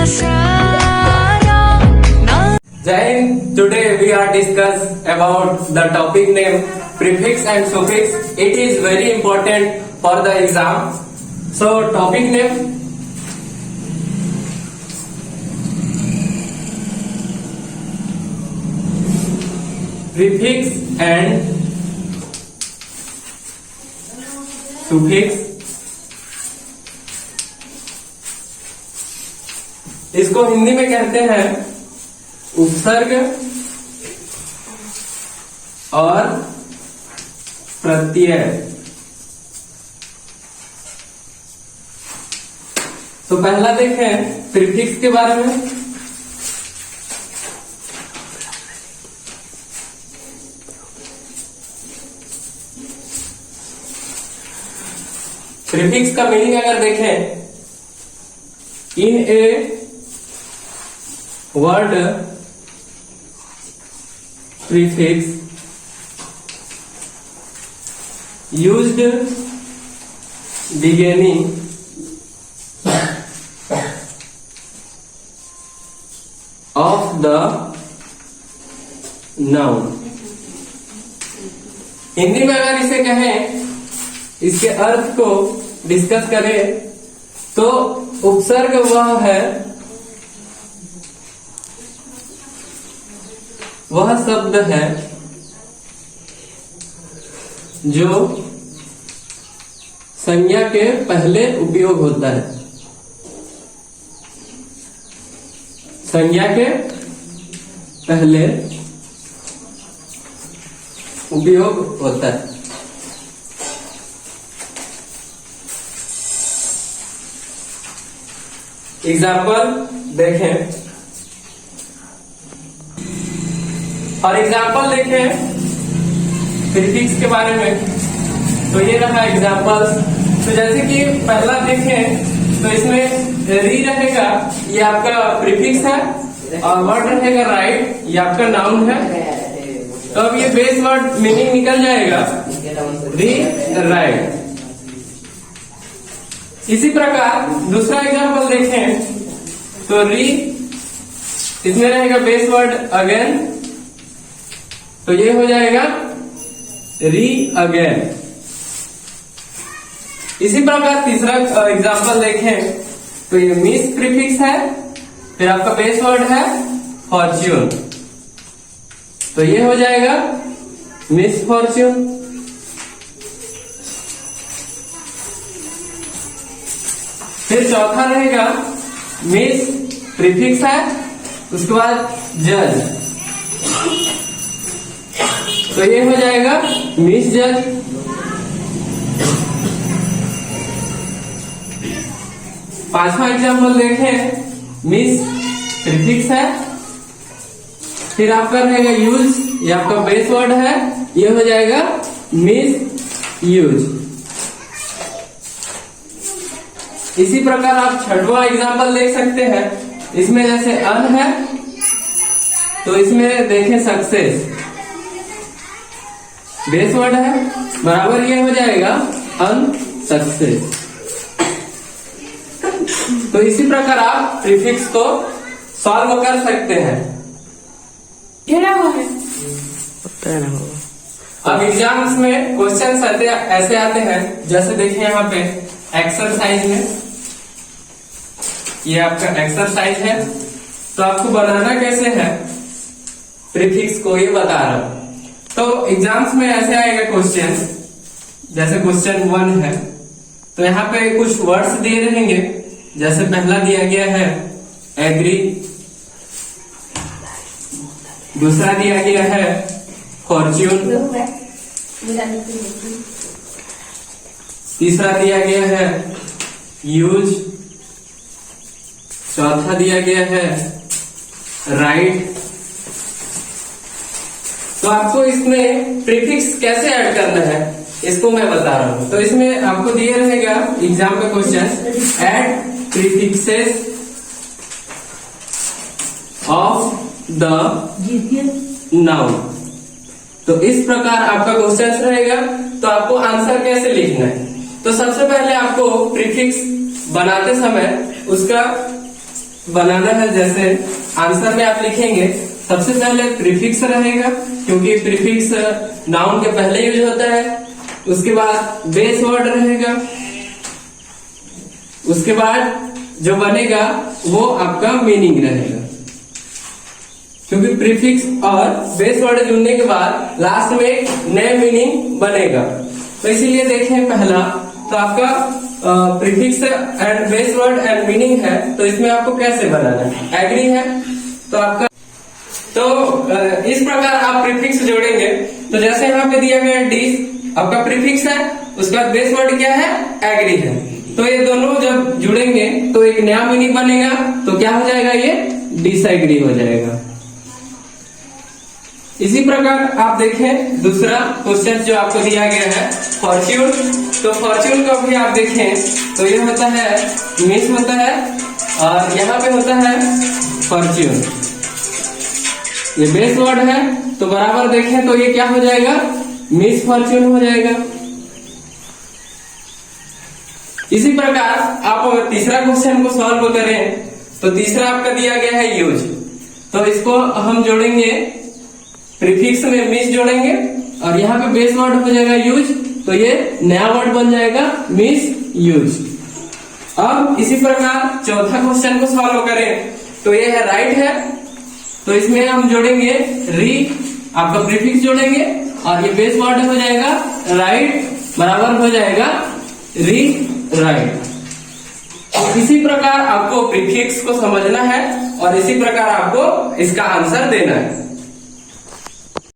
Jai Hind. Today we are discuss about the topic name prefix and suffix. It is very important for the exam. So topic name prefix and suffix. इसको हिंदी में कहते हैं उपसर्ग और प्रत्यय। तो पहला देखें प्रीफिक्स के बारे में। प्रीफिक्स का मीनिंग अगर देखें, इन ए word prefix used beginning of the noun। Hindi में अगर इसे कहें, इसके अर्थ को डिस्कस करें, तो उपसर्ग वह शब्द है जो संज्ञा के पहले उपयोग होता है। संज्ञा के पहले उपयोग होता है। एग्जाम्पल देखें, और एग्जाम्पल देखें प्रीफिक्स के बारे में। तो ये रहा एग्जाम्पल। तो जैसे कि पहला देखें, तो इसमें री रहेगा, ये आपका प्रीफिक्स है, और वर्ड रहेगा राइट, ये आपका नाउन है। तो अब ये बेस वर्ड मीनिंग निकल जाएगा, री राइट। इसी प्रकार दूसरा एग्जाम्पल देखें, तो री, इसमें रहेगा बेस वर्ड अगेन, तो ये हो जाएगा री अगेन। इसी प्रकार तीसरा एग्जांपल देखें, तो ये मिस प्रीफिक्स है, फिर आपका बेस वर्ड है फॉर्च्यून, तो ये हो जाएगा मिस फॉर्च्यून। फिर चौथा रहेगा मिस प्रीफिक्स है, उसके बाद जज, तो ये हो जाएगा मिस जज। पांचवा एग्जाम्पल देखें, मिस प्रीफिक्स है, फिर आपका रहेगा यूज, ये आपका बेस वर्ड है, ये हो जाएगा मिस यूज। इसी प्रकार आप छठवां एग्जाम्पल देख सकते हैं, इसमें जैसे अन है, तो इसमें देखें सक्सेस, बेस वर्ड है, बराबर ये हो जाएगा अनसक्सेस। तो इसी प्रकार आप प्रीफिक्स को सॉल्व कर सकते हैं। अब एग्जाम्स में क्वेश्चन ऐसे आते हैं, जैसे देखिए यहाँ पे एक्सरसाइज में, ये आपका एक्सरसाइज है, तो आपको बनाना कैसे है प्रीफिक्स को, ये बता रहा हूं। तो एग्जाम्स में ऐसे आएगा क्वेश्चन, जैसे क्वेश्चन 1 है, तो यहाँ पे कुछ वर्ड्स दिए रहेंगे, जैसे पहला दिया गया है एग्री, दूसरा दिया गया है फॉर्च्यून, तीसरा दिया गया है यूज, चौथा दिया गया है राइट। तो आपको इसमें प्रीफिक्स कैसे ऐड करना है, इसको मैं बता रहा हूं। तो इसमें आपको दिया रहेगा एग्जाम का question, add prefixes of the noun. तो इस प्रकार आपका क्वेश्चन रहेगा। तो आपको आंसर कैसे लिखना है, तो सबसे पहले आपको प्रीफिक्स बनाते समय उसका बनाना है। जैसे आंसर में आप लिखेंगे, सबसे पहले प्रीफिक्स रहेगा, क्योंकि प्रीफिक्स नाउन के पहले यूज होता है। उसके बाद बेस वर्ड रहेगा। उसके बाद जो बनेगा वो आपका मीनिंग रहेगा, क्योंकि प्रीफिक्स और बेस वर्ड जुड़ने के बाद लास्ट में एक नया मीनिंग बनेगा। तो इसीलिए देखें, पहला तो आपका prefix and base word and meaning है, तो इसमें आपको कैसे बनाना है, एग्री है तो आपका, तो इस प्रकार आप प्रीफिक्स जोड़ेंगे। तो जैसे यहाँ पे दिया गया डिस, आपका प्रीफिक्स है, उसका बेस वर्ड क्या है, एग्री है। तो ये दोनों जब जुड़ेंगे तो एक नया मीनिंग बनेगा, तो क्या हो जाएगा, ये डिसएग्री हो जाएगा। इसी प्रकार आप देखें दूसरा क्वेश्चन जो आपको दिया गया है, फॉर्च्यून। तो फॉर्च्यून को भी आप देखें तो ये होता है मिस होता है, और यहाँ पे होता है फॉर्च्यून। ये बेस वर्ड है, तो बराबर देखें तो ये क्या हो जाएगा, मिस फॉर्च्यून हो जाएगा। इसी प्रकार आप तीसरा क्वेश्चन को सॉल्व करें, तो तीसरा आपका दिया गया है यूज। तो इसको हम जोड़ेंगे, प्रीफिक्स में मिस जोड़ेंगे और यहाँ पे बेस वर्ड हो जाएगा यूज, तो ये नया वर्ड बन जाएगा मिस यूज। अब इसी प्रकार चौथा क्वेश्चन को सॉल्व करें, तो ये है राइट है, तो इसमें हम जोड़ेंगे री, आपका प्रीफिक्स जोड़ेंगे और ये बेस वर्ड हो जाएगा राइट, बराबर हो जाएगा री राइट। तो इसी प्रकार आपको प्रीफिक्स को समझना है और इसी प्रकार आपको इसका आंसर देना है।